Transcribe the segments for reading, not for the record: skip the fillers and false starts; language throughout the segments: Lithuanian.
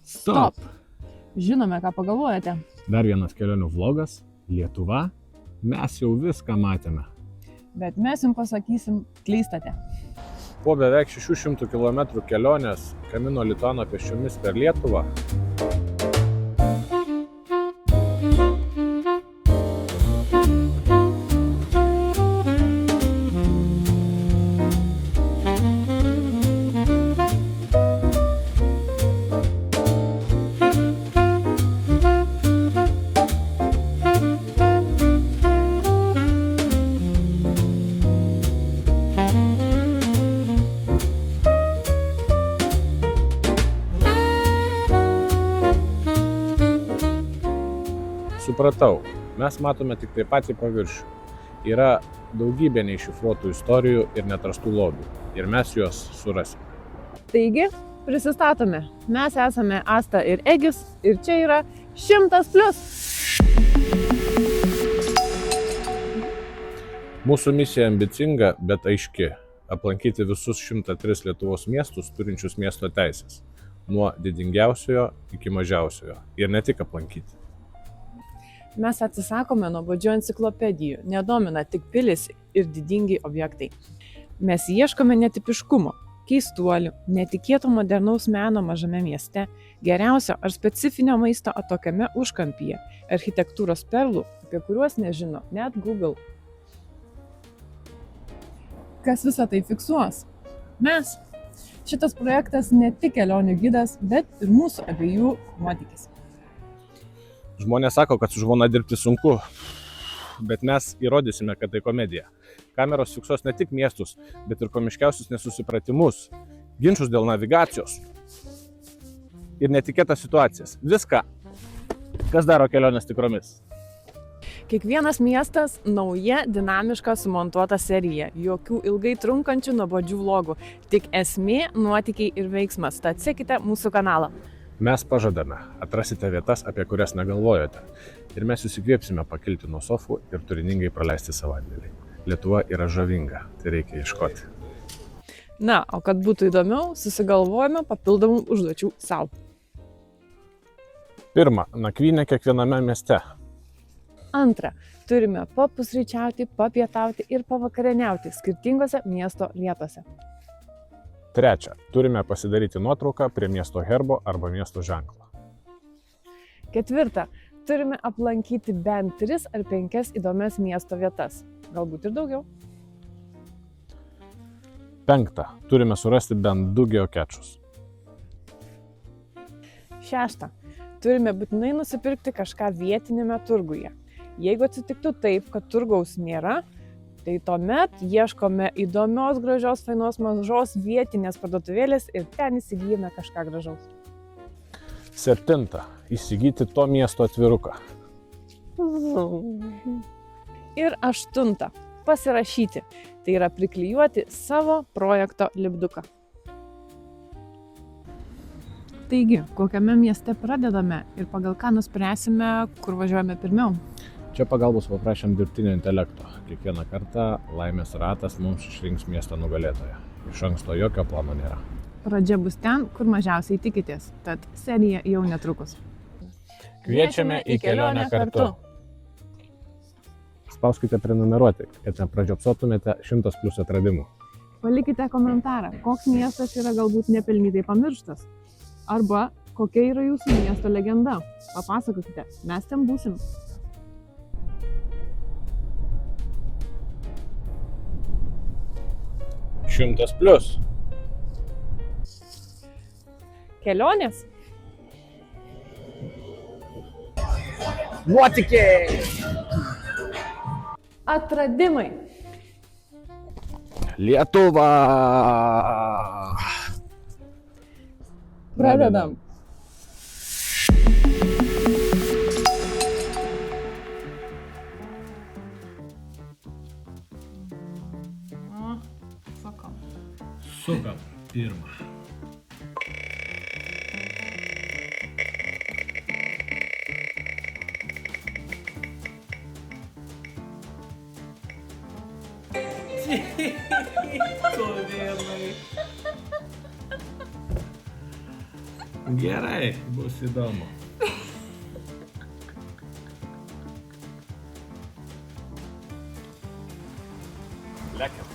Stop! Žinome, ką pagalvojate. Dar vienas kelionių vlogas – Lietuva. Mes jau viską matėme. Bet mes jums pasakysim, klystate. Po beveik 600 km kelionės Camino Lituano pėsčiomis per Lietuvą supratau, mes matome tik tai patį paviršių. Yra daugybė neiššifruotų istorijų ir neatrastų lobių. Ir mes juos surasime. Taigi, prisistatome. Mes esame Asta ir Egis ir čia yra 100+. Mūsų misija ambicinga, bet aiški. Aplankyti visus 103 Lietuvos miestus turinčius miesto teisės. Nuo didingiausiojo iki mažiausiojo. Ir ne tik aplankyti. Mes atsisakome nuobodžių enciklopedijų, nedomina tik pilis ir didingi objektai. Mes ieškome netipiškumo, keistuolių, netikėto modernaus meno mažame mieste, geriausio ar specifinio maisto atokiame užkampyje, architektūros perlų, apie kuriuos nežino net Google. Kas visą tai fiksuos? Mes. Šitas projektas ne tik kelionių gidas, bet ir mūsų abiejų nuotykis. Žmonės sako, kad su žmona dirbti sunku, bet mes įrodysime, kad tai komedija. Kameros fiksuos ne tik miestus, bet ir komiškiausius nesusipratimus, ginčus dėl navigacijos ir netikėtas situacijas. Viską, kas daro keliones tikromis. Kiekvienas miestas – nauja, dinamiška, sumontuota serija. Jokių ilgai trunkančių nuobodžių vlogų. Tik esmė, nuotykiai ir veiksmas. Tad sekite mūsų kanalą. Mes pažadame, atrasite vietas, apie kurias negalvojote. Ir mes jūs įkvėpsime pakilti nuo sofų ir turiningai praleisti savaitgalį. Lietuva yra žavinga, tai reikia ieškoti. Na, o kad būtų įdomiau, susigalvojame papildomų užduočių savo. Pirma, nakvynė kiekviename mieste. Antra, turime papusryčiauti, papietauti ir pavakarieniauti skirtingose miesto vietose. Trečia, turime pasidaryti nuotrauką prie miesto herbo arba miesto ženklo. Ketvirta, turime aplankyti bent 3 ar 5 įdomias miesto vietas, galbūt ir daugiau. Penkta, turime surasti bent 2 geokečus. Šešta, turime būtinai nusipirkti kažką vietinėme turguje. Jeigu atsitiktų taip, kad turgaus nėra, tai tuomet ieškome įdomios, gražios, fainos, mažos vietinės parduotuvėlės ir ten įsigijame kažką gražaus. Septinta, įsigyti to miesto atviruką. Ir aštunta, pasirašyti, tai yra priklijuoti savo projekto lipduką. Taigi, kokiame mieste pradedame ir pagal ką nuspręsime, kur važiuojame pirmiau? Čia pagalbos paprašėm dirbtinio intelekto. Kiekvieną kartą laimės ratas mums išrinks miesto nugalėtoją. Iš anksto jokio plano nėra. Pradžia bus ten, kur mažiausiai tikitės, tad serija jau netrukus. Kviečiame į kelionę kartu. Spauskite prenumeruoti, kad nepražiopsotumėte 100+ atradimų. Palikite komentarą, koks miestas yra galbūt nepelnytai pamirštas. Arba kokia yra jūsų miesto legenda. Papasakokite, mes ten būsim. Šimtas plius. Kelionės? Nuotykiai. Atradimai. Lietuva. Pradedam. Sukam pirmą. Gerai, bus įdomu. Lekiam.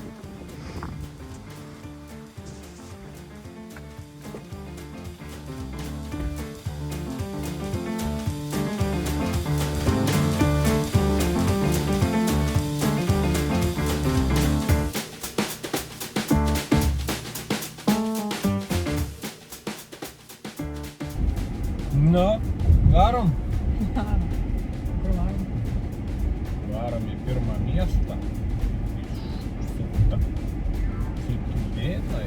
Nu, varom. Varom į pirmą miestą. Išsuktą. Sutulėnai.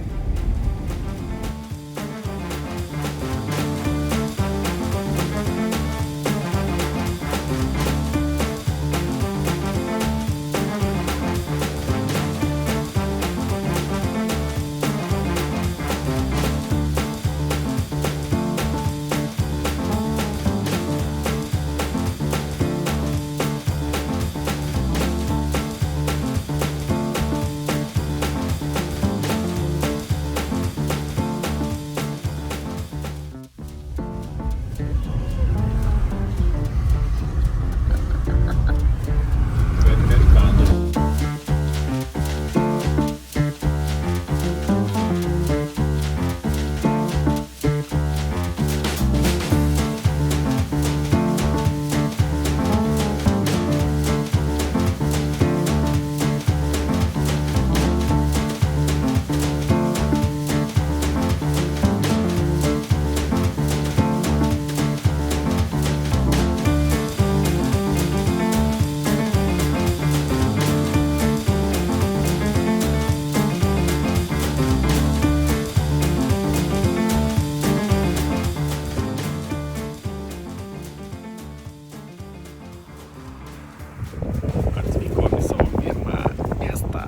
Atvykom į savo pirmą miestą.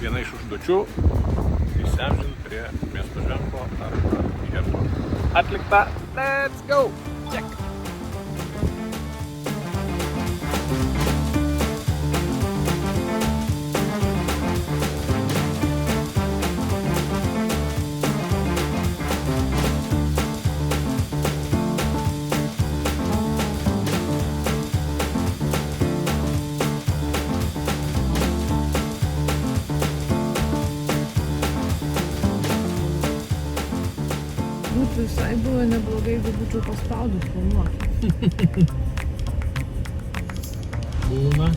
Viena iš užduočių - įsiamžinti prie miesto ženklo arba herbo. Atlikta. Let's go! Check! Būtų visai buvo neblogai, jeigu būčiau paspaudus filmuoti. Būna.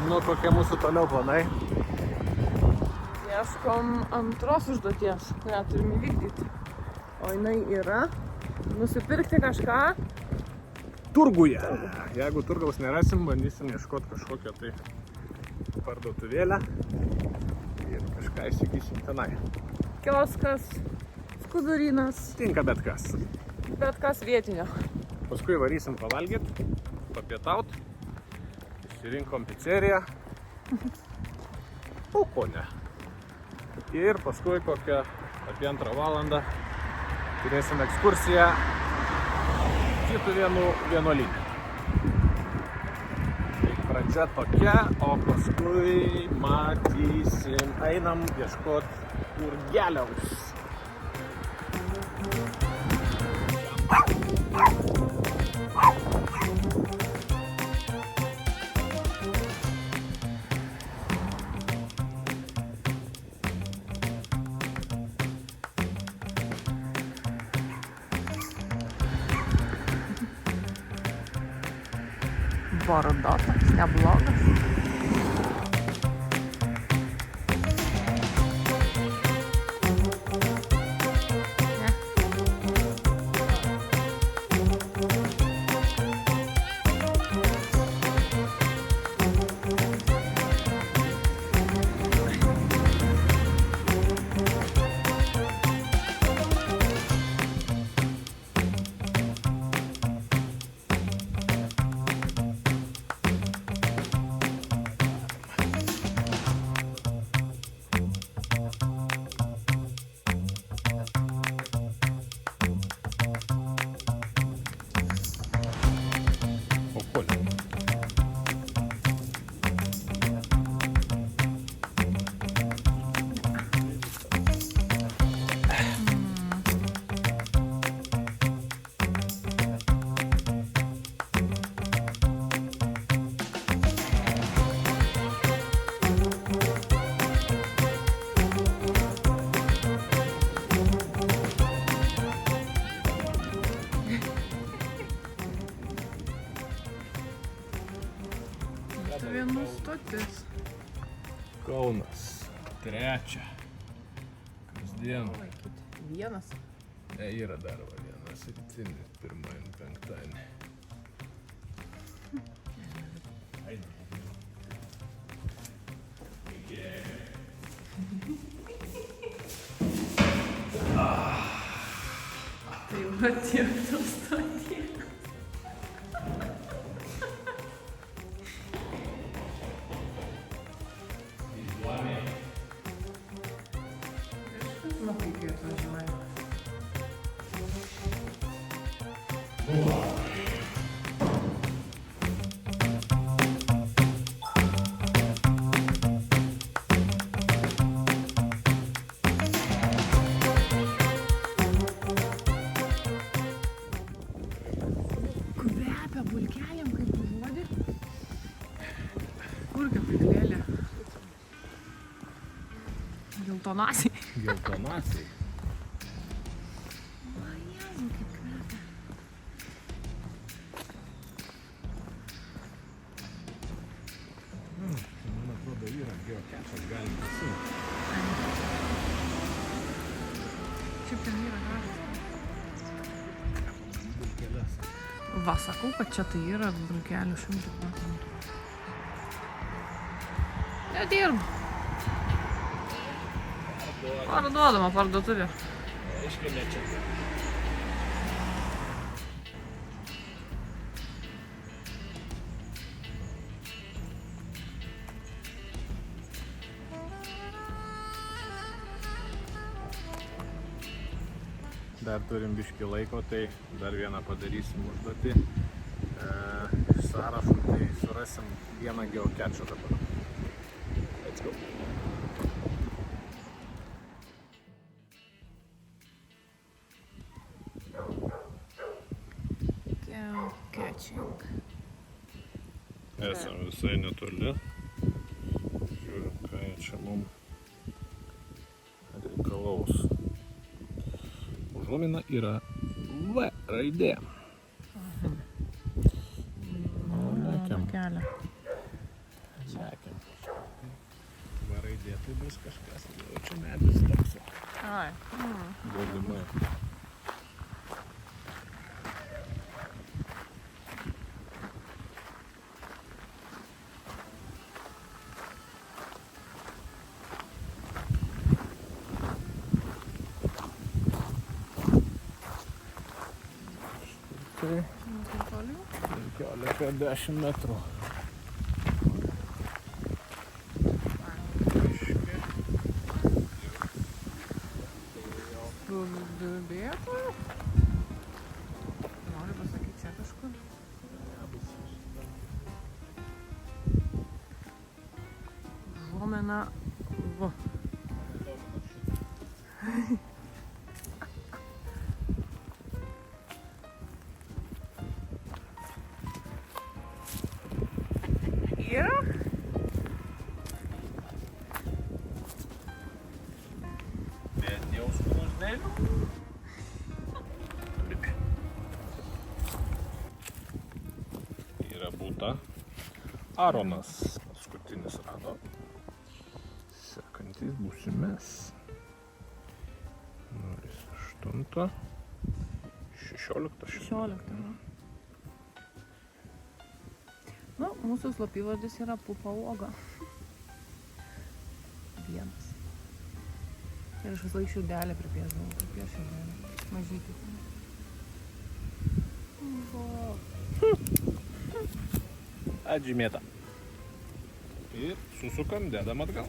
Nu, kokie mūsų toliau planai? Ieškom antros užduoties, kurią turim įvykdyti. O jinai yra nusipirkti kažką. Turguje. Jeigu turgaus nerasim, bandysim ieškoti kažkokią tai parduotuvėlę ir kažką įsigysim tenai. Kioskas, skudurynas, Tinka bet kas. bet kas vietinio. Paskui varysim pavalgyti, papietaut. Išsirinkom pizzeriją. O ko ne. Ir paskui kokią apie 2 valandą turėsim ekskursiją Tytuvėnų vienuolyne. Tai pradžia tokia, o paskui matysim, einam ieškot urgeliaus. Borodotas, neblogas. Vienų stotis. Kaunas. 3. Kasdien. Vienas. Ne, yra dar vienas rytinis 1.5. Tai va tiek tos stoties. Nu, kaip jie atvažiuoja. Kvepia bulkelėm, kaip užuodi. Kur kaip priklėlė? Geltonasiai. Geltonasiai. O, Jėzau, kaip kvepia. Man atrodo, yra geokečas, galim pasiimti. Šiaip ten yra gražus. Bulkeles. Va, sakau, kad čia tai yra brukelių 100%. Nedirba. Parduodama parduotuvė. Aiškiai ne čia. Dar turim biškį laiko, tai dar vieną padarysim užduotį. Iš sąrašų tai surasim vieną geokečą dabar. Let's go. Geocaching. Esam visai netoli. Žiūrim, ką jie čia mums reikalaus. Užuomina yra V raidė. Lekiam. Kelią. Lekiam. V raidė tai bus kažkas. O čia medis toks. Ai. Galimai. Tai 15-10 metrų. Dubėtojų? Noriu pasakyti čia kažkur. Na, va. Ir Bet jau skunusdėlių. Yra būta. Aronas paskutinis rado. Sekantys būsim mes. 08. 16. 16. Nu, mūsų slapyvardis yra Pupa uoga. Vienas. Ir aš vis laik širdelę pripiesdavau, pripies širdelę. Mažytį. Atžymėta. Ir susukam, dedam atgal.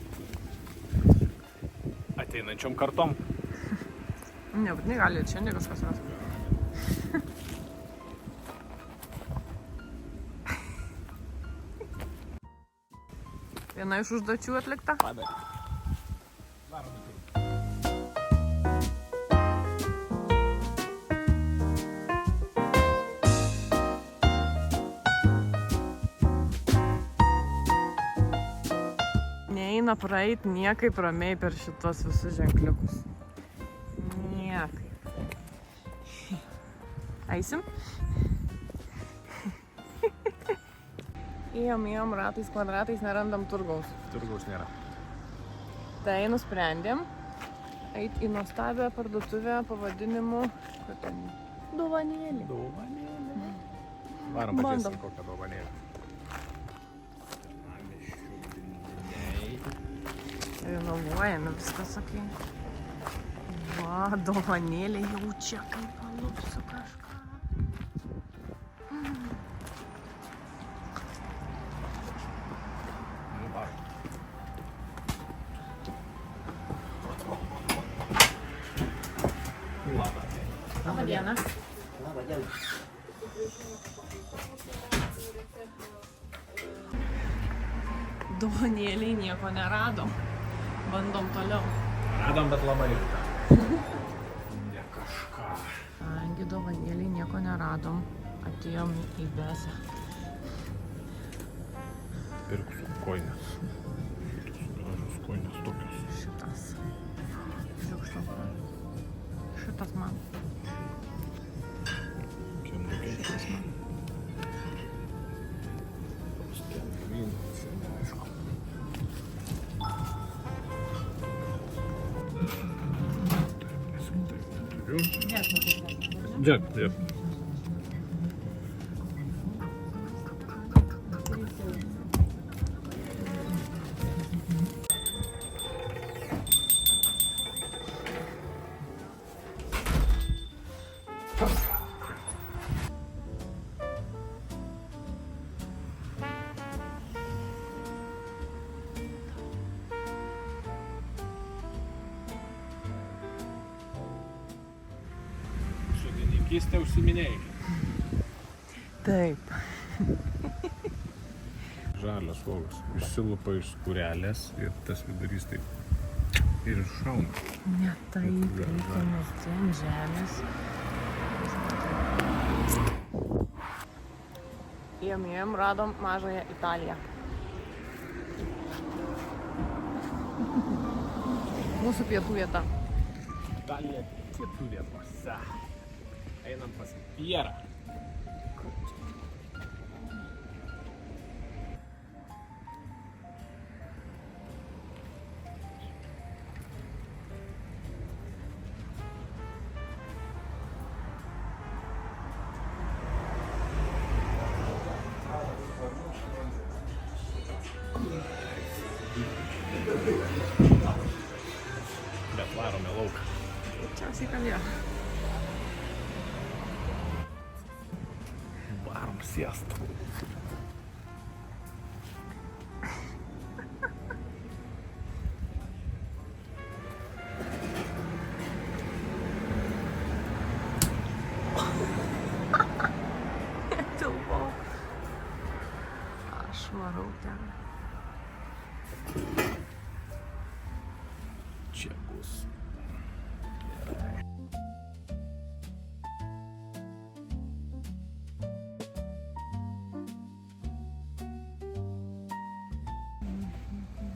Ateinančiom kartom. Nebūtinai gali ir šiandien kažkas ras. Viena iš užduočių atlikta. Padaryti. Neina praeit niekaip ramiai per šitos visus ženkliukus. Niekaip. Eisim? Ėjom ratais, kvadratais, nerandam turgaus. Turgaus nėra. Tai nusprendėm eit į nuostabią parduotuvę pavadinimu Dovanėlė. Dovanėlė. Varom Bandom. pažiūrėsim kokią dovanėlę. Renovuojame viskas, sakai. Va, dovanėlė jau čia kaip palupsiu kažką. Labą dieną. Labą dieną. Dovanėliai nieko neradom. Bandom toliau. Radom, bet labai rimta. Ne kažką. Angi dovanėliai nieko neradom. Atėjom į Besę. Pirksiu koinės. Šitos gražios koinės tokios. Šitas. Šiukštas man. Šitas man. Kiek nukenčia. Šitas man. Dėk, dėk. Sodininkystė užsiminėjai. Taip. Žalias uogas. Išsilupa iš skūrelės ir tas vidurys taip ir iššauna. Ne taip, reikia mesti ant žemės. Ėjom, radom mažąją Italiją. Mūsų pietų vieta. Italija pietų vietose. Einam pas Pierą. Bet varome lauką. Greičiausiai kalėjo. Varom siest. Tilpau. Aš varau ten. bus.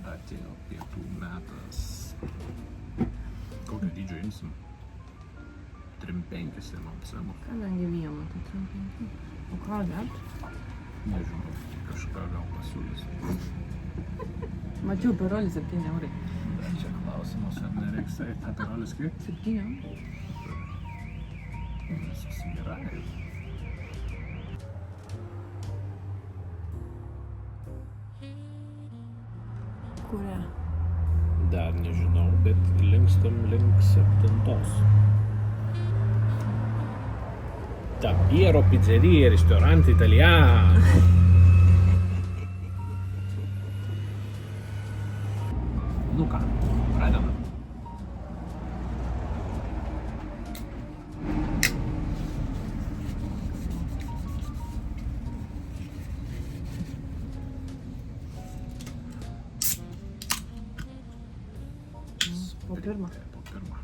Atėjo pietų metas. Kokio dydžio imsim? 3-5 imam savo. Kadangi vieną, tai trumpinti. O ką dar? Nežinau, kažką gal pasiūlys. Mačiau, perolis 7 eurai. Dar čia klausimas, ar nereiks eiti. Aperolis kiek? 7. Susimirai. Kurią? Dar nežinau, bet linkstam link 7. Tapiero pizzeria, ristorante italiano. Nu ką, pradedam. Po pirmą. Po pirmą.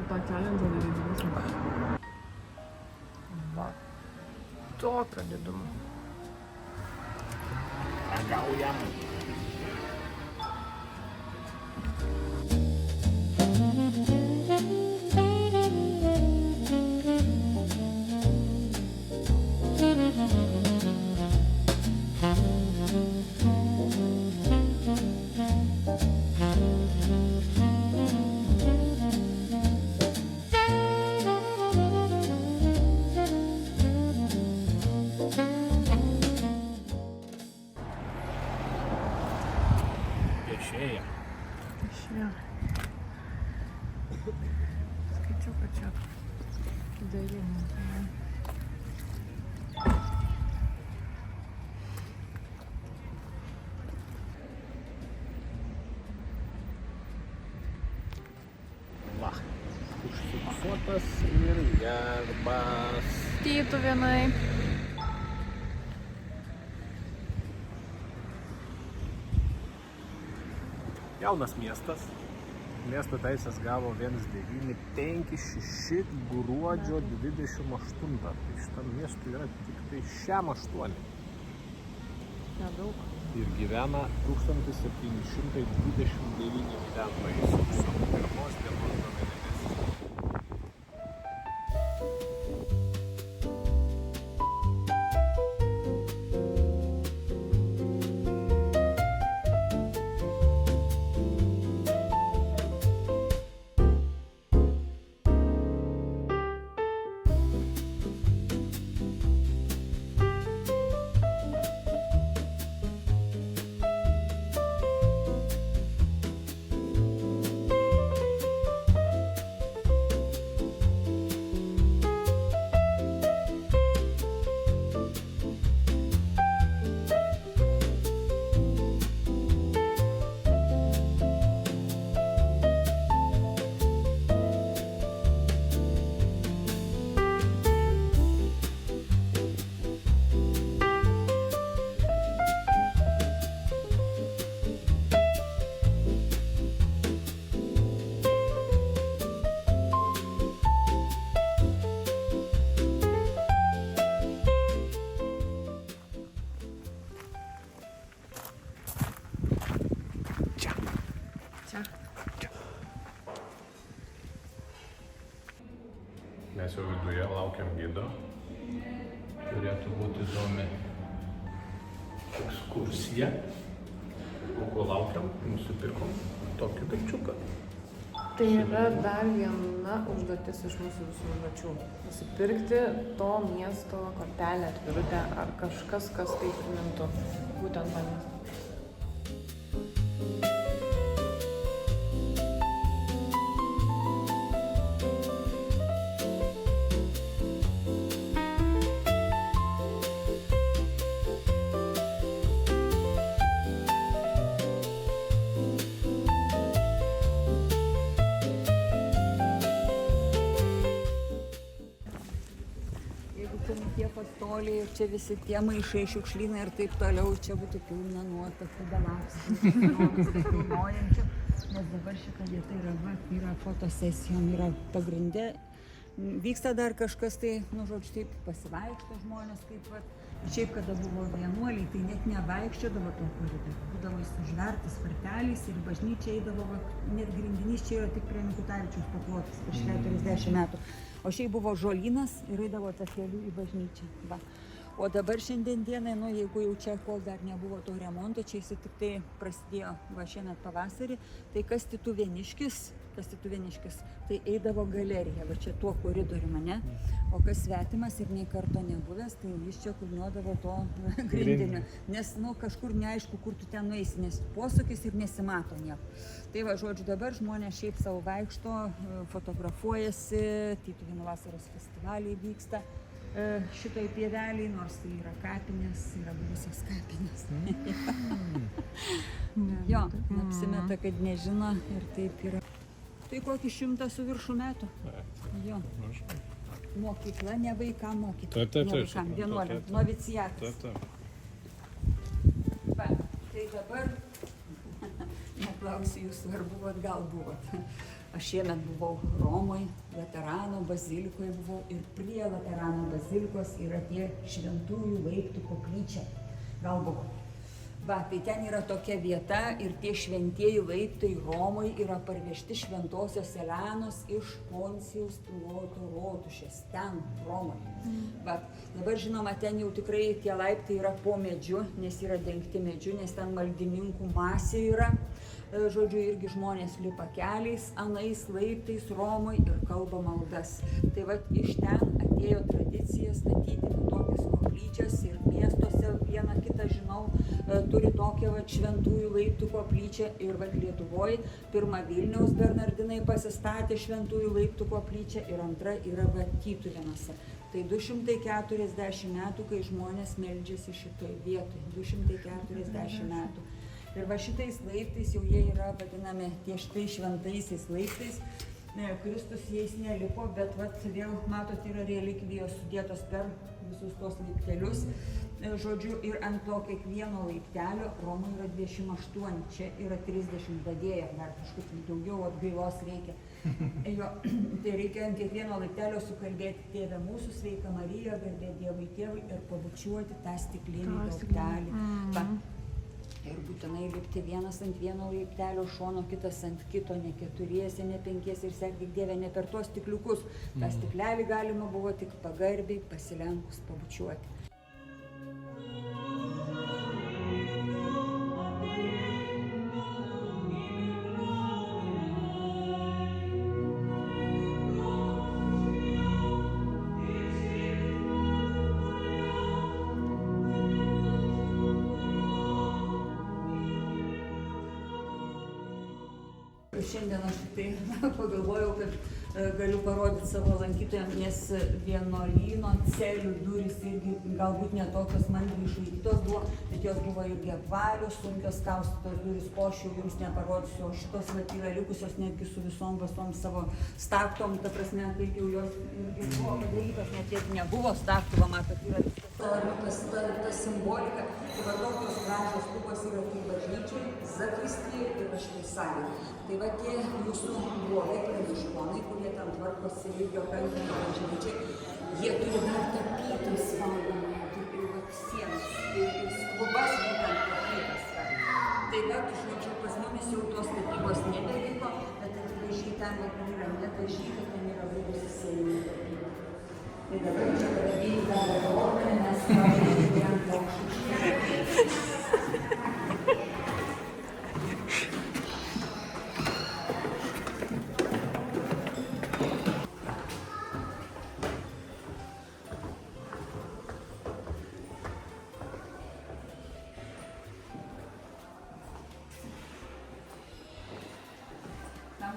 Tą challenge darydami. Va. Tokio didumo. Ragaujam. Piešėja. Išėjo. Skaičiau, kad čia 9. Va. Užfiksuotas ir gerbas. Tytų vienai. Jaunas miestas. Miesto teisės gavo 1956 gruodžio 28. Tai šitam miestui yra tik tai šiam 8. Nedaug. Ir gyvena 1729 gyventojai sausio 1 dienos duomenimis. Mes jau viduje laukiam gido. Turėtų būti įdomi ekskursija. O ko laukiam, nusipirkom tokį daikčiuką. Tai yra dar viena užduotis iš mūsų visų užduočių. Nusipirkti to miesto kortelę, atvirutę ar kažkas, kas tai primintų būtent tą miestą. matomi tie pastoliai ir čia visi tie maišai, šiukšlynai ir taip toliau. Čia būtų pilna nuotakų, belapsų, norinčių. Nes dabar šita vieta yra fotosesijom, yra pagrindė. Vyksta dar kažkas tai, žodžiu, taip pasivaikšto žmonės, kaip vat. Šiaip, kada buvo vienuoliai, tai net nevaikščiodavo to koridorių. Būdavo jis užvertas varteliais ir bažnyčia eidavo, net grindinys čia yra tik prie Mikutavičiaus paklotas prieš 40 metų. O šiaip buvo žolynas ir eidavo takeliu į bažnyčią. Va. O dabar šiandien dienai, jeigu jau čia kol dar nebuvo to remonto, čia jis tik tai prasidėjo šiemet pavasarį, tai Kastituvieniškis, tai eidavo galerija, va čia tuo koridoriumi, ne? O kas svetimas ir nei karto nebuvęs, tai jis čia kulniuodavo to grindiniu. Nes, kažkur neaišku, kur tu ten nueisi, nes posūkis ir nesimato nieko. Tai va, žodžiu, dabar žmonės šiaip savo vaikšto, fotografuojasi, Tytuvėnų vasaros festivaliai vyksta. Šitoj pieveliai, nors tai yra kapinės, yra buvusios kapinės. Jo, apsimeta, kad nežino ir taip yra. Tai kokį 100 su viršų metų. Jo. Mokykla, ne vaikam mokykla. Ne vaikam, vienuoliam, noviciatas. Va, tai dabar, neklausiu jūsų, ar buvot, gal buvot. Aš šiemet buvau Romoj, Laterano bazilikoje buvau ir prie Laterano bazilikos yra tie šventųjų laiptų koplyčia. Gal buvo. Va, tai ten yra tokia vieta ir tie šventieji laiptai Romoj yra parvežti šventosios Elenos iš Poncijaus Piloto rotušės, ten Romoj. Va, dabar žinoma, ten jau tikrai tie laiptai yra po medžiu, nes yra dengti medžiu, nes ten maldininkų masė yra. Žodžiu, irgi žmonės lipa keliais, anais laiptais Romoj ir kalba maldas. Tai va, iš ten atėjo tradicija statyti tokias koplyčias ir miestuose vieną kitą, žinau, turi tokią va, šventųjų laiptų koplyčią ir va, Lietuvoje pirma Vilniaus Bernardinai pasistatė šventųjų laiptų koplyčią ir antra yra va, Tytuvėnuose. Tai 240 metų, kai žmonės meldžiasi šitoj vietoj, 240 metų. Ir va šitais laiptais jau jie yra vadinami tie štai šventaisiais laiptais. Kristus jais nelipo, bet vat, vėl, matot, yra relikvijos sudėtos per visus tos laiptelius. Žodžiu, ir ant to kiekvieno laiptelio Romai yra 28, čia yra 30 dadėję, dar kažkaip daugiau atgailos reikia. Jo, tai reikia ant kiekvieno laiptelio sukalbėti Tėve mūsų, Sveika Marija, garbė Dievui Tėvui ir pabučiuoti tą stiklinį laiptelį. Ir būtinai lipti vienas ant vieno laiptelio šono, kitas ant kito, ne keturiese, ne penkiese ir sekdyk Dieve, ne per tuos stikliukus. tą stiklelį galima buvo tik pagarbiai pasilenkus pabučiuoti. Šiandien aš tik tai pagalvojau, kad galiu parodyti savo lankytojams, nes vienuolyno celių durys irgi galbūt ne tokios mandriai išlaikytos buvo, bet jos buvo irgi apvalios, sunkios kaustytos durys, ko aš jau jums neparodysiu, o šitos yra likusios netgi su visom vasom savo staktom, ta prasme, kaip jau jos irgi buvo padarytos, net tiek nebuvo staktų, va matot, yra ta simbolika, tai va tokios gražios lubos yra tai bažnyčiai, zakristijai ir štai salė. Tai va tie jūsų broliai, pranciškonai, kurie ten tvarkosi lygio kankinio bažnyčiai, jie turi dar tapytis valdomą, taip jau sienas, ir lubas būtent tapytas. Tai va, žodžiu, pas mumis jau tos tapybos nebeliko, bet akivaizdžiai ten yra nedažyta, ten yra buvusi sėjimų tapyba. Tai dabar čia padarėjai dar ordą, nes pavyzdžiui, ant aukštų.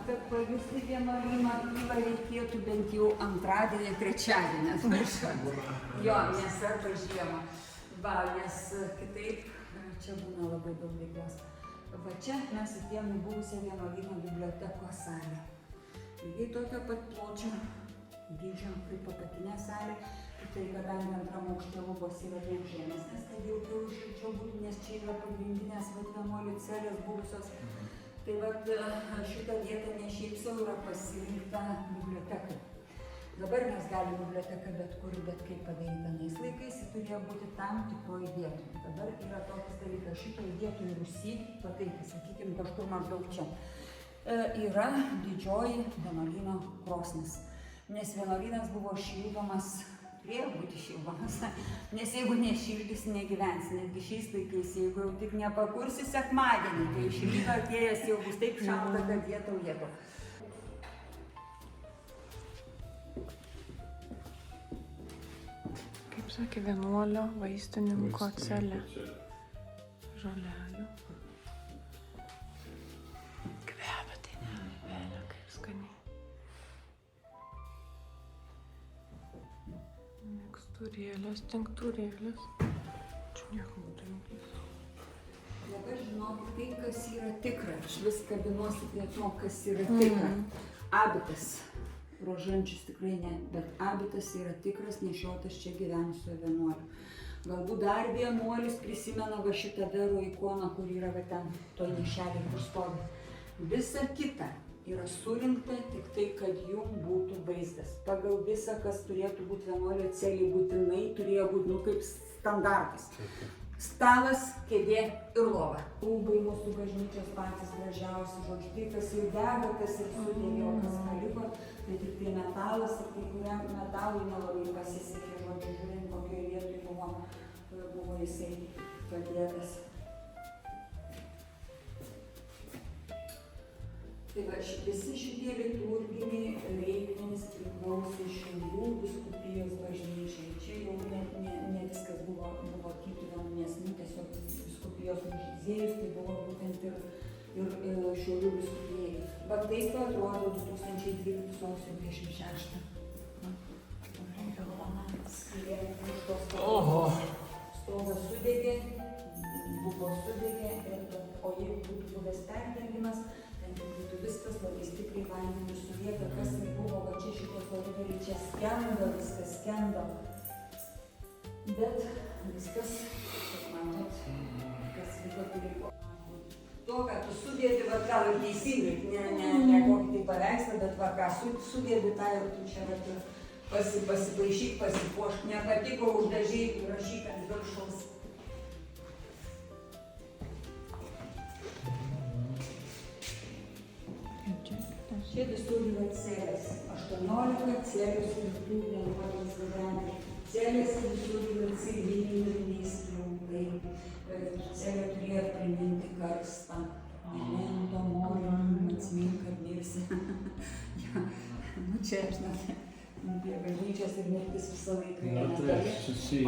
Kad pajusti vienuolyno gyvą reikėtų bent jau antradienį, trečiadienį. Jo, nes arba žiemą. Va, nes kitaip čia būna labai daug veiklos. Va čia mes atėjome buvusią vienuolyno bibliotekos salę. Lygiai tokio pat pločio dydžio kaip apatinė salė. Tai kadangi antram aukšte lubos yra daug žemesnės, kad jaukiau ir šilčiau būtų, nes čia yra pagrindinės vienuolių celės buvusios. Tai vat šitą vietą ne šiaip sau yra pasirinkta biblioteka. Dabar mes galime biblioteką bet kur, bet kaip padaryta anais laikais, ji turėjo būti tam tikroj vietoj. Dabar yra toks dalykas, šitoj vietoj Rusy, pataip, sakykime, kažkur maždaug čia, yra didžioji vienuolyno krosnis. Nes vienuolynas buvo šildomas, turėjo būti šildomas, nes jeigu nešildysi, negyvensi, netgi šiais laikais, jeigu jau tik nepakursi sekmadienį, tai iš ryto atėjęs jau bus taip šalta, kad jėtau. Kaip sakė, vienuolio vaistininko celė. Žolelių. Kvepia tai nevėlė, kaip skaniai. Miksturėlės, tinktūrėlės. Čia nieko būtų. Dabar žinokit, tai kas yra tikra. Aš vis kabinuosi prie to, kas yra tikra. Abitas. Rožančius tikrai ne, bet abitas yra tikras nešiotas čia gyvenusio vienuolio. Galbūt dar vienuolis prisimena va šitą Vero ikoną, kur yra va ten toj nišelėje, kur stovi. Visa kita yra surinkta tik tai, kad jum būtų vaizdas. Pagal visą, kas turėtų būti vienuolio celėje, būtinai turėjo būti, kaip standartas. Stalas, kėdė ir lova. Rūbai mūsų bažnyčios patys gražiausi, žodžiu, tai kas jau dega, kas ir sudėgė, o kas paliko, tai tik tai metalas, ir kai kuriam metalui nelabai pasisekė, žodžiu, žiūrint, kokioje vietoje buvo jisai padėtas. Tai va, visi šitie liturginiai reikmenys priklausė Šiaulių vyskupijos bažnyčiai. Čia jau ne viskas buvo Tytuvėnų, nes tiesiog vyskupijos muziejus, tai buvo būtent ir Šiaulių vyskupijai. Bet taip atrodo 2012 sausio 26. Stogas sudegė, buvo sudegė, o jeigu būtų buvęs perdengimas, tai būtų viskas labai stipriai vandeniu sulieta, kas ir buvo, va čia šitos koridoriai čia skendo, viskas skendo. Bet viskas, kaip matot, kas liko, tai liko. To, ką tu sudėdi, va gal ir teisingai, ne kokį tai paveikslą, bet va ką sudėdi, tą ir tu čia pasipaišyk, pasipuošk, nepatiko uždažyk, rašyk ant viršaus. Čia visur yra celės, 18 celių skirtų vienuoliams gyventi. Celės visur yra civiliniai skliautai. Celė turėjo priminti karstą. Memento mori, atsimink, kad mirsi. Čia, žinot, prie bažnyčios ir mirtis visą laiką yra netoli.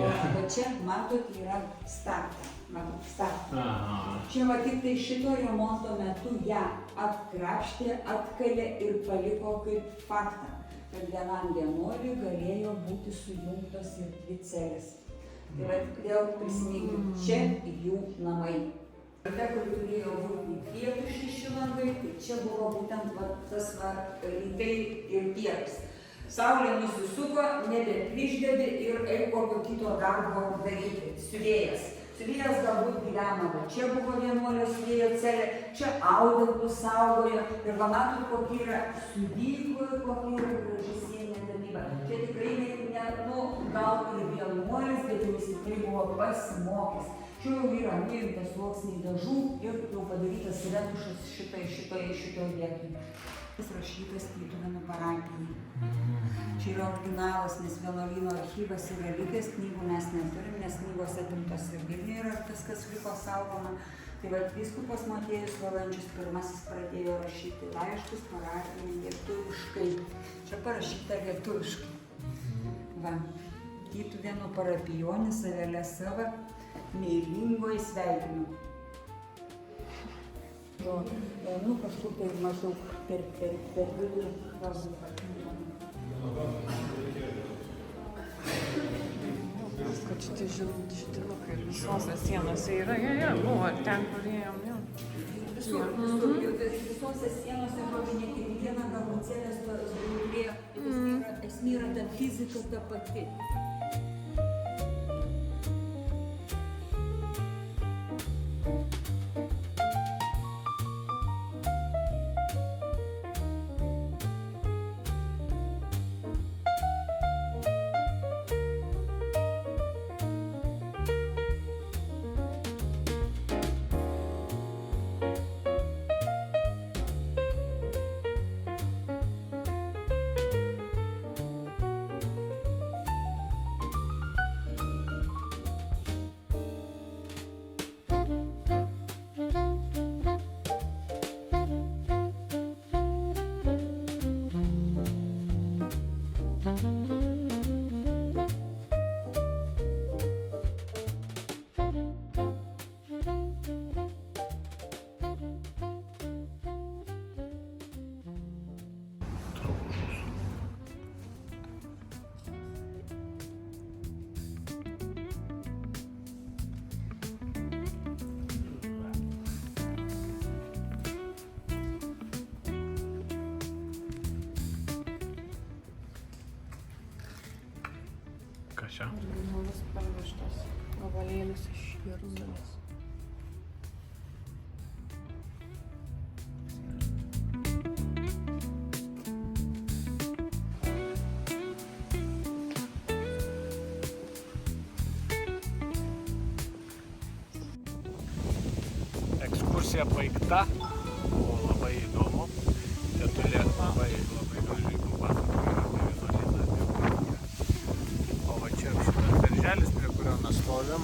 O čia, matot, yra starta. Čia va tik tai šito remonto metu ją atkrapštė, atkalė ir paliko kaip faktą, kad vienam vienuoliui galėjo būti sujungtos ir 2 celės. Tai va vėl prisiminkit, čia jų namai. Ta, kur turėjo būti pietų 6 langai, tai čia buvo būtent va, tas rytai ir pietus. Saulė nusisuko, nebeplyšdėdi ir kokio kito darbo daryti, siuvėjas. Siuvėjas galbūt gyveno, va čia buvo vienuolio siuvėjo celė, čia augalus saugojo ir va matot, kokia yra siuvykloje, kokia yra graži sieninė tarnyba. Čia tikrai gal ir vienuolis, bet jis tikrai buvo pasimokęs. Čia jau yra nuimtas sluoksniai dažų ir jau padarytas retušas šitoje vietoje. Jis rašytas Tytuvėnų parapijai. Čia yra originalas, nes vienuolyno archyvas yra likęs, knygų mes neturim, nes knygos atimtos ir Vilniuje yra tas, kas liko saugoma. Tai va, vyskupas Motiejus Valančius pirmasis pradėjo rašyti laiškus parapijai lietuviškai. Čia parašyta lietuviškai. Va, Tytuvėnų parapijonis Avelė Sava, meilingoji sveikinu. Kažkur tai maždaug per vidurį galbūt. Kad šitie žitinukai visose sienose yra, buvo ten, kur ėjom, Visose sienose, žodžiu, ne kiekviena galbūt celės turėjo, esmė yra ta fizika ta pati. Kas čia? Originalus parvežtas gabalėlis iš Jeruzalės. Ekskursija baigta, buvo labai įdomu. Tetulė labai gražiai papasakojo apie vizualizaciją. O va čia šitas darželis, prie kurio mes stovim,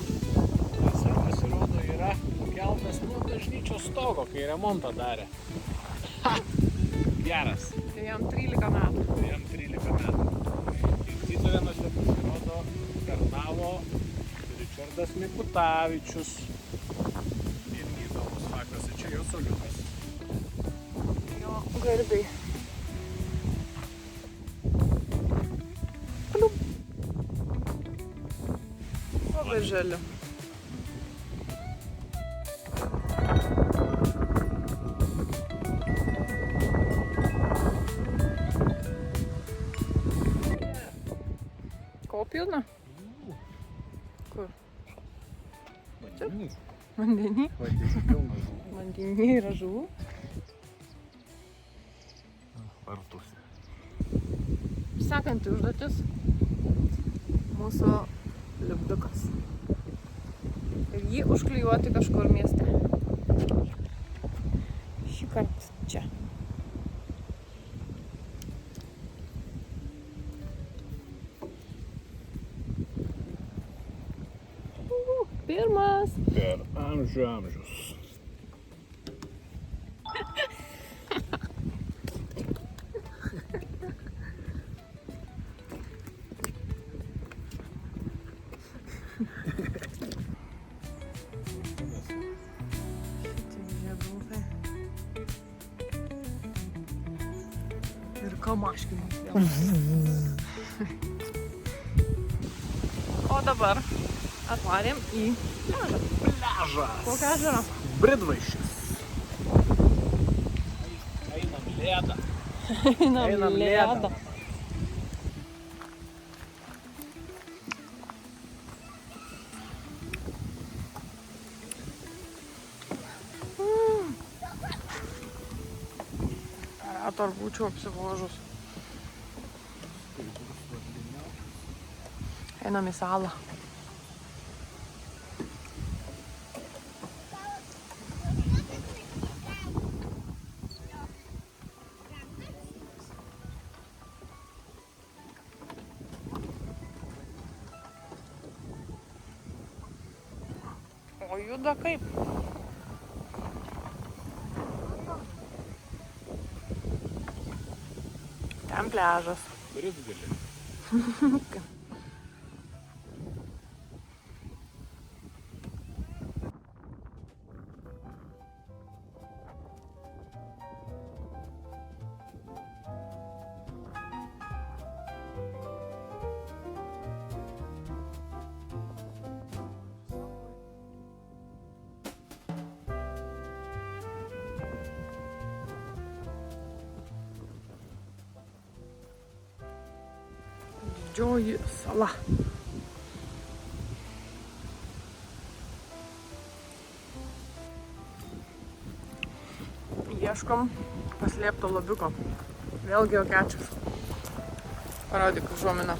jisai pasirodo yra nukeltas nuo bažnyčios stogo, kai remontą darė. Ha! Geras. Tai jam 13 metų. Tai jam 13 metų. Ir Tytuvėnuose pasirodo tarnavo Ričardas Mikutavičius. Irgi įdomus faktas. Ir čia jo suoliukas. Jo garbei. Labai žali. Ko pilna? Kur? Vandenys. Vandenį? Vandenys pilna žuvų. Vandenį yra žuvų. Vartuose. Sekanti užduotis. Mūsų lipdukas. Ir jį užklijuoti kažkur mieste. Šį kartą čia. Pirmas. Per amžius. Ir kamaškinas. O dabar atvarėm į ežerą. Pliažas. Kokią ežerą? Bridvaišis. Einam lėdą. Einam lėdą. Ar būčiau apsivožus. Einam į salą. O juda kaip? Ten pliažas. Bridvailis. Didžioji sala. Ieškom paslėpto lobiuko. Vėl geocaches. Parodyk užuominą.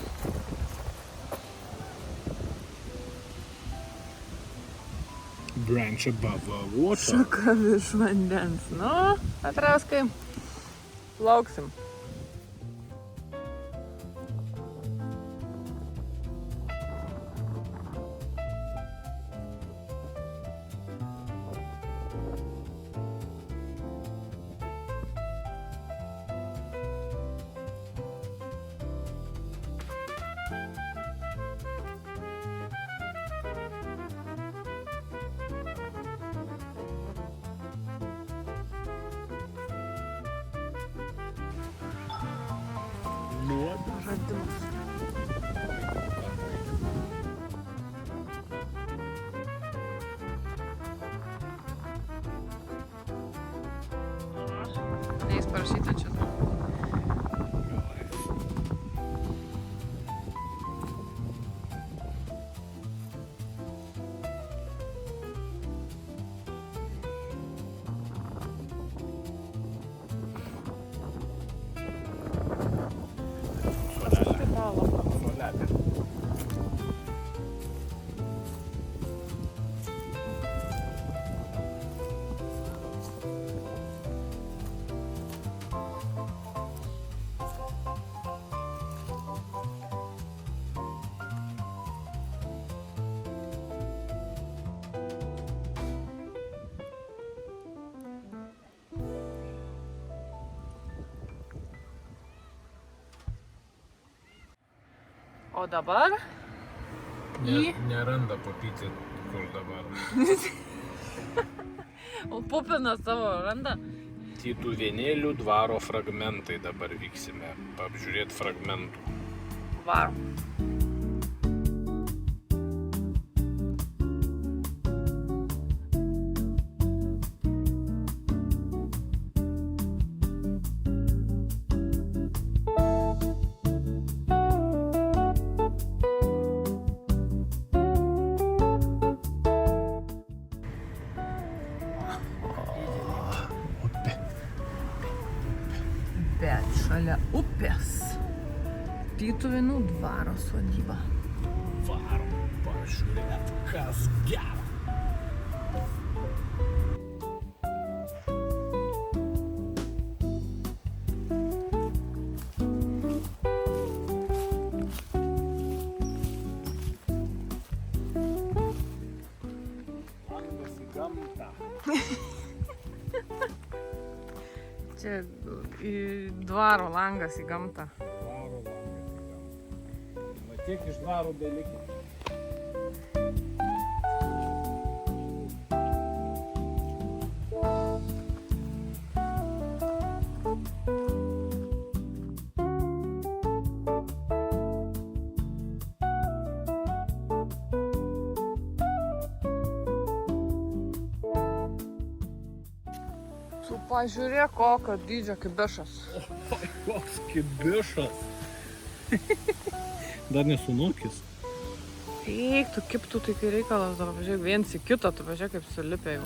Branch above the water. Šaka virš vandens. Nu, Petrauskai, lauksim. Žaidimas. Neis parašyta čia. O dabar Neranda papyti, kur dabar. O pupiną savo randa. Tytuvėnėlių dvaro fragmentai dabar vyksime. Apžiūrėti fragmentų. Varom. Bet šalia upės Tytuvėnų dvaro sodyba. Varom, pažiūrėt, kas gero. Langas į gamtą. Čia į dvaro langas į gamtą. Dvaro langas į gamtą. Va tiek iš dvaro belikė. Tu pažiūrėk, kokio dydžio kibišas. Koks kibišas. Dar nesunokis. Eik, tu kiptų, tai kai reikalas, dar pažiūrėk, viens į kitą, tu pažiūrėk, kaip sulipė jau.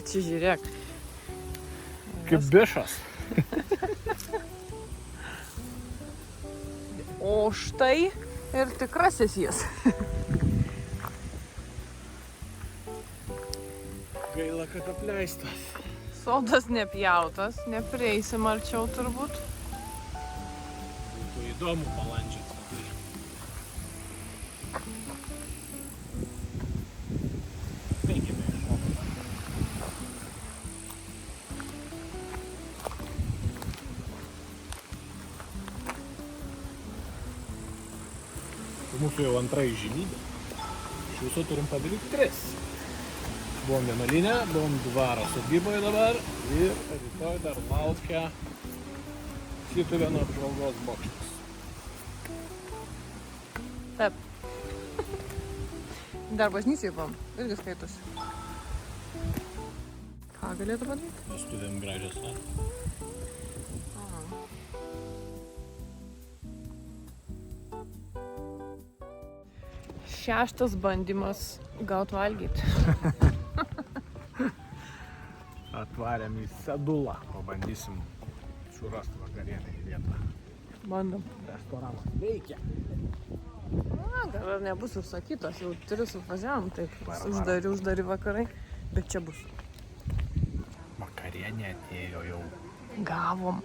Čia žiūrėk. Kibišas. O štai ir tikrasis jis. Gaila, kad apleistas. Sodas nepjautas, neprieisim arčiau turbūt. Būtų įdomu palandžiat. Peikime iššokome. Tai mūsų jau antra įžymybė. Iš viso turim padaryti 3. Buvom vienuolyne, buvom dvaro sodyboje dabar ir rytoj dar laukia Tytuvėnų apžvalgos bokštas. Taip. Dar bažnyčiai buvom, irgi skaitosi. Ką galėtų padaryti? Mes turėjom gražią salę. 6 bandymas gaut valgyti. Atvarėm į Sedulą, pabandysim surasti vakarienę į vietą. Bandom. Restoranas veikia. Gal ir nebus užsakytos, jau 3 suvažiavom, taip, Varom. uždari vakarai, bet čia bus. Vakarienė atėjo jau. Gavom.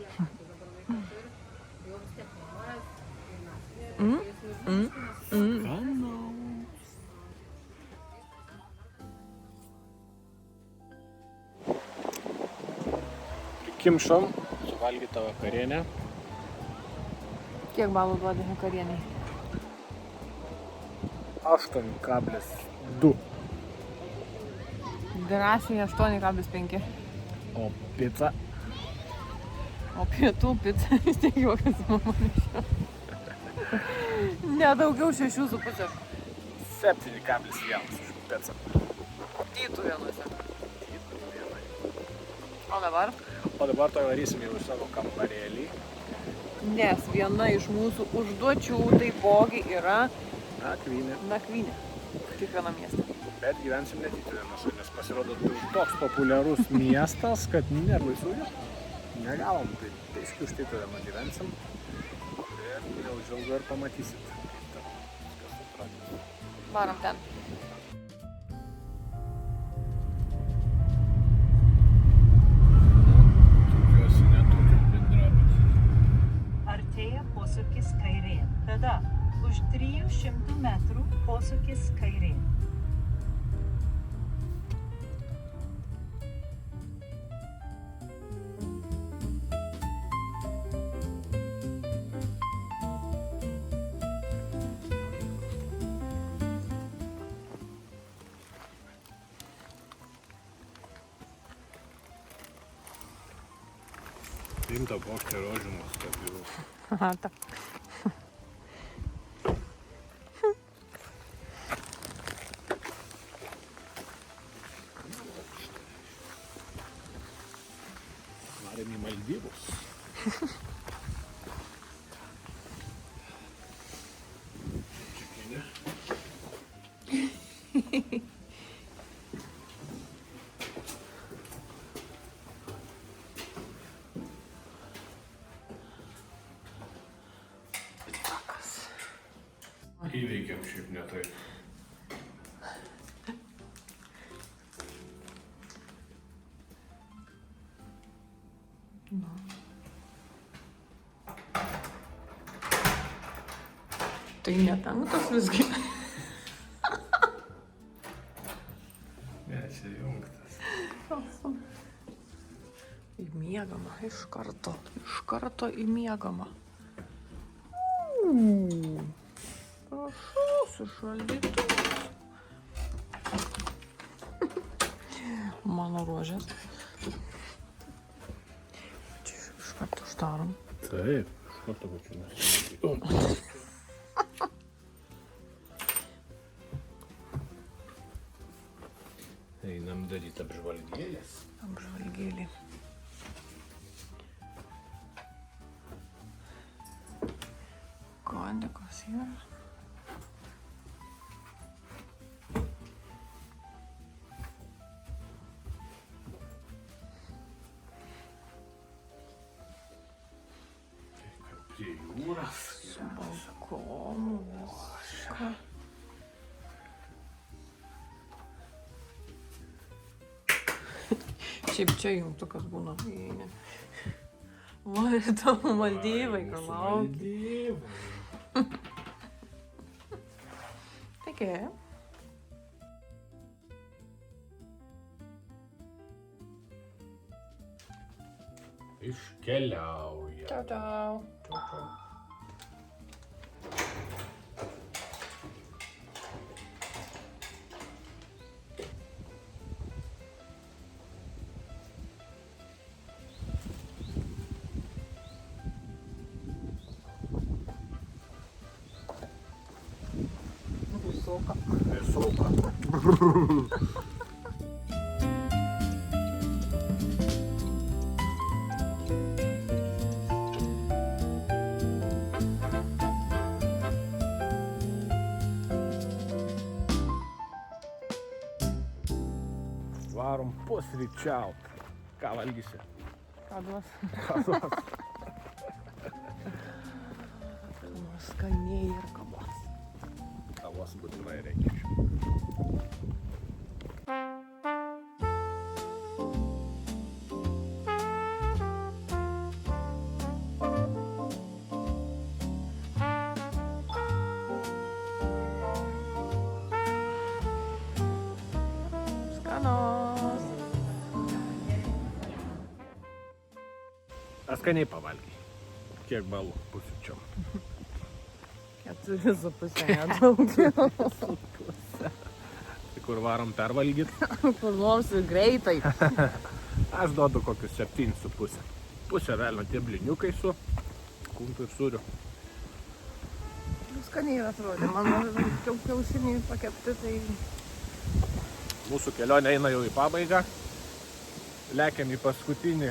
Kimšom, suvalgytą vakarienę. Kiek balų duodi vakarieniai? 8,2. Drąsiai 8,5. O pica O pietų pica vis tiek juokas mama nešio. Nedaugiau 6,5. 7,1 už picą. Tytų vienuose. O dabar? O dabar to varysim jau į savo kambarėlį. Nes viena iš mūsų užduočių taipogi yra Nakvynė. nakvynė. Kiekvienam mieste. Bet gyvensim ne Tytuvėnuose, nes pasirodo tai toks populiarus miestas, kad nervai suja. Negavom, tai teiškiu už Tytuvėnų gyvensim. Ir jau žilgo ir pamatysit. Viskas supratys. Varom ten. Tikiuosi neturim bendrabučių. Artėja posūkis kairėn. Tada už 300 metrų posūkis kairėn. Imta puokštė rožinos, kad jau Aha, ta. varėm į Maldyvus. Čekinė. Įveikėm šiaip ne taip. Tai ne penktas visgi. Ne, čia jungtas. Į miegamą, iš karto į miegamą. Prašau, sušaldytuvas. Mano rožės. Čia iš karto uždarom. Taip, iš karto pačiu mes. Einam daryti apžvalgėlės. Apžvalgėlį. Kondikas yra. Prie jūros. Su balkonu viską. Šiaip čia jungtukas būna. Va, ir tavo Maldyvai, ką lauki. Taigi. Iškeliauja. Čiau, čiau. Čiau, čiau. Visoka. varom pusryčiaut. Ką valgysi? Ką duos? Ką duos? Skaniai ir kavos. Kavos būtinai reikia. Skanos. Skaniai pavalgiai. Kiek balų pusryčiom? 4,5, nedaugiau. Tai kur varom pervalgyt? Kur nors ir greitai. Aš duodu kokius 7,5. Pusę velnio tie bliniukai su kumpiu ir sūriu. Skaniai atrodė, man kiaušiniai pakepti, tai Mūsų kelionė eina jau į pabaigą. Lekiam į paskutinį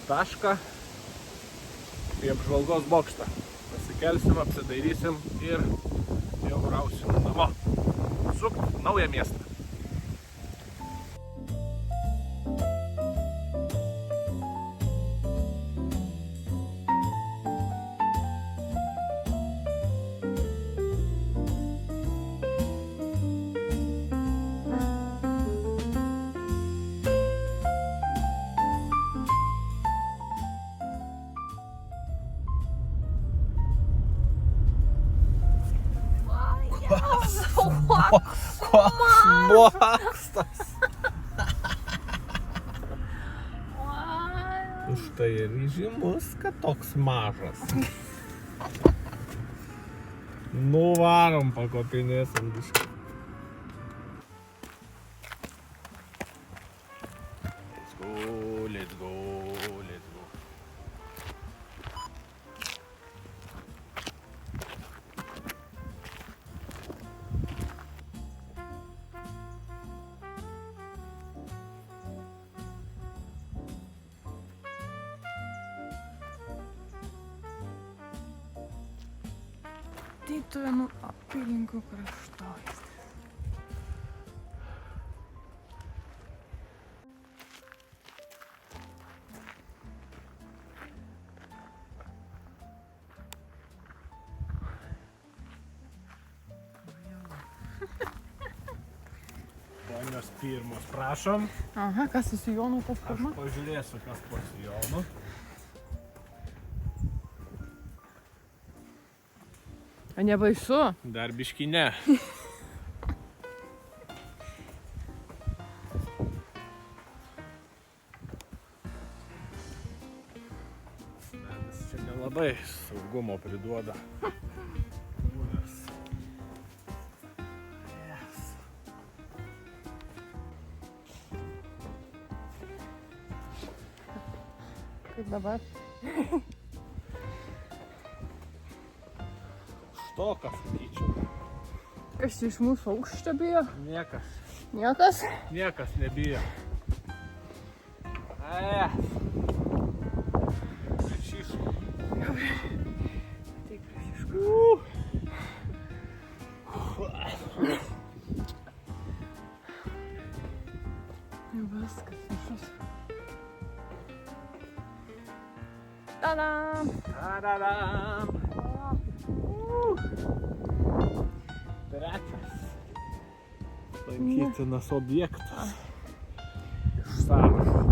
tašką. Į apžvalgos bokštą. Pasikelsim, apsidairysim ir jau rausim namo. Sukt naują miestą. Koks bokstas! Štai ir įžymus, kad toks mažas. Nuvarom pakopinėsim biškį. Let's go, let's go, let's go. Tytuvėnų apylinkių kraštovaizdis. Ponios pirmos, prašom. Aha, kas su sijonu tas Aš pirma? pažiūrėsiu, kas po sijonu. A nebaisu? Dar biškį ne. Nes čia nelabai saugumo priduoda. Kaip dabar? Štokas, sakyčiau. Kas čia iš mūsų aukščio bijo? Niekas. Niekas? Niekas nebijo. Priešiškų. Taip, priešiškų. Viskas, išus. Tadam! Tadadam! Trečias lankytinas objektas iš sąrašo.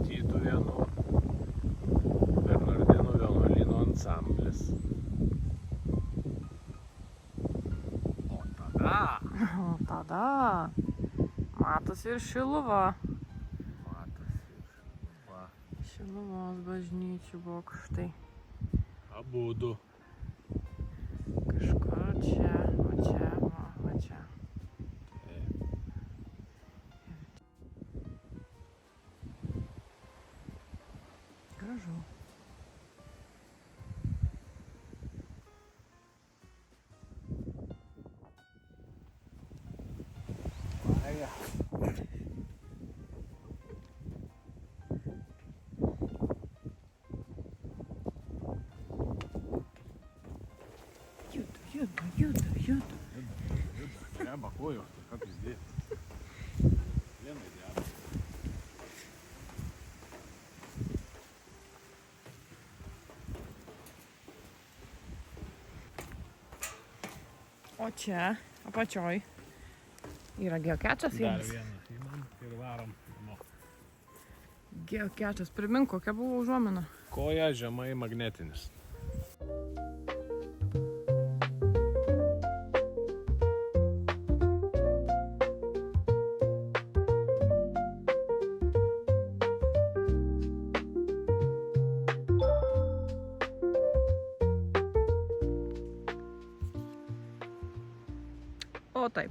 Tytuvėnų Bernardinų vienuolyno ansamblis. O tada matosi ir Šiluva. Šiluvos bažnyčių bokštai. Abudu. Kažkur čia, o čia, o čia. Gražu. juda. Dreba kojos, tai ką pizdėt. Vienai deda. O čia, apačioj, yra geokečas Dar vienas. vieną imam ir varom. namo. Geokečas, primink, kokia buvo užuomina. Koja žemai magnetinis. O taip.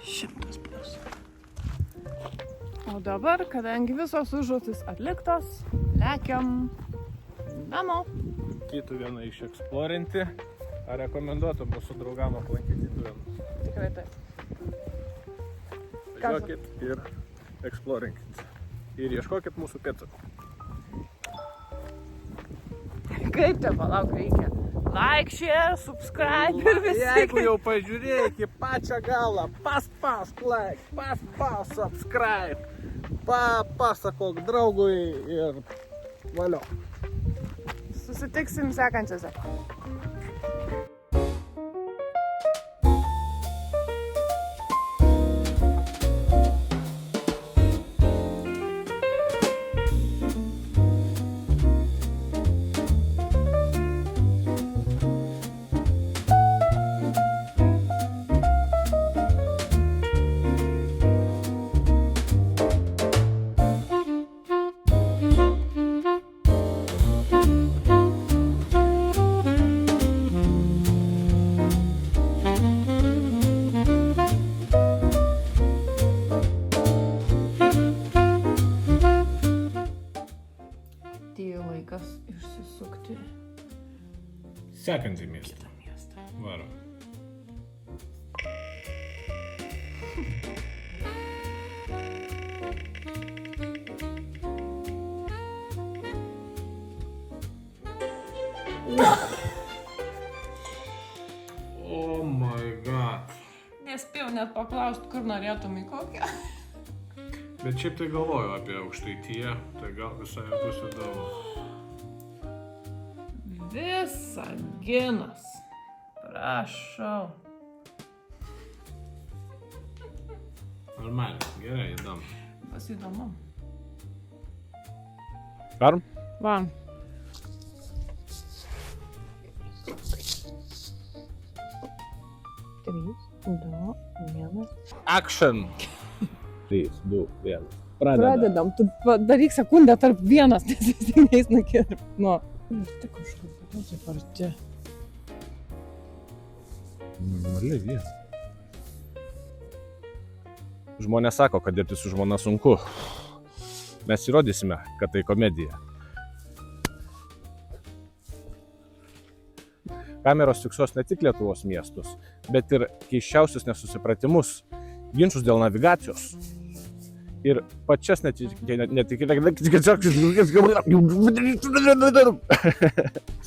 Šimtas plus. O dabar, kadangi visos užduotys atliktos, lekiam namo. Tytuvėną išeksplorinti. Ar rekomenduotum mūsų draugam aplankyti Tytuvėnus? Tikrai taip. Važiuokit ir eksplorinkit. Ir ieškokit mūsų pėdsakų. Kaip te palauk reikia? Like, share, subscribe ir visi. Jeigu jau pažiūrėjai iki pačią galą, paspausk like, paspausk subscribe, papasakok draugui ir valio. Susitiksim sekančiose. Atėjo laikas išsisukti Sekantį miestą. kitą miestą. Varom. Oh my god. Nespėjau net paklausti, kur norėtum į kokią. Bet šiaip tai galvoju apie Aukštaitiją, tai gal visai bus įdomu. Visaginas. Prašau. Normaliai, gerai, įdomu. Bus įdomu. Varom? Va. Trys, du, vienas. Action! 3, 2, 1. Pradedam. Tu daryk sekundę tarp vienas, nes vis tik neis nukirp. Nu. Ir tik kažkur, taip arti. Normaliai viena. Žmonės sako, kad dirbti su žmona sunku. Mes įrodysime, kad tai komedija. Kameros fiksuos ne tik Lietuvos miestus, bet ir keisčiausius nesusipratimus, ginčus dėl navigacijos ir pačias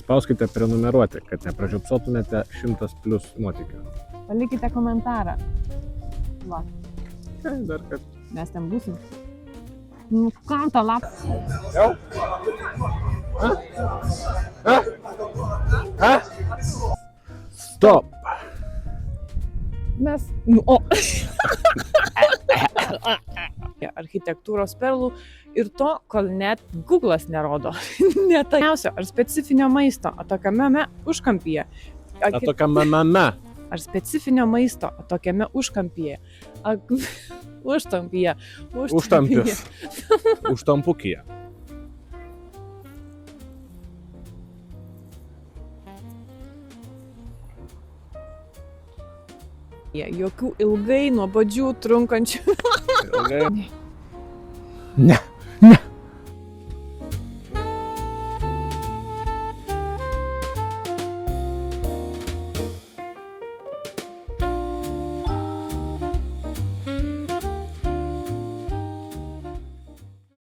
Spauskite prenumeruoti, kad nepražiopsotumėte 100+ nuotykių. Palikite komentarą. Va, Dar kad. mes ten būsim. Nu, kam tą lapą? Jau? Stop! Mes... Nu, o... Architektūros perlų ir to, kol net Google'as nerodo. Netaniausio ar specifinio maisto atokiame užkampyje. Atokiame mame. Ar specifinio maisto atokiame užkampyje. Užtampyje. Užtampis. Užtampukyje. Jokių ilgai nuobodžių trunkančių. Ilgai. Ne.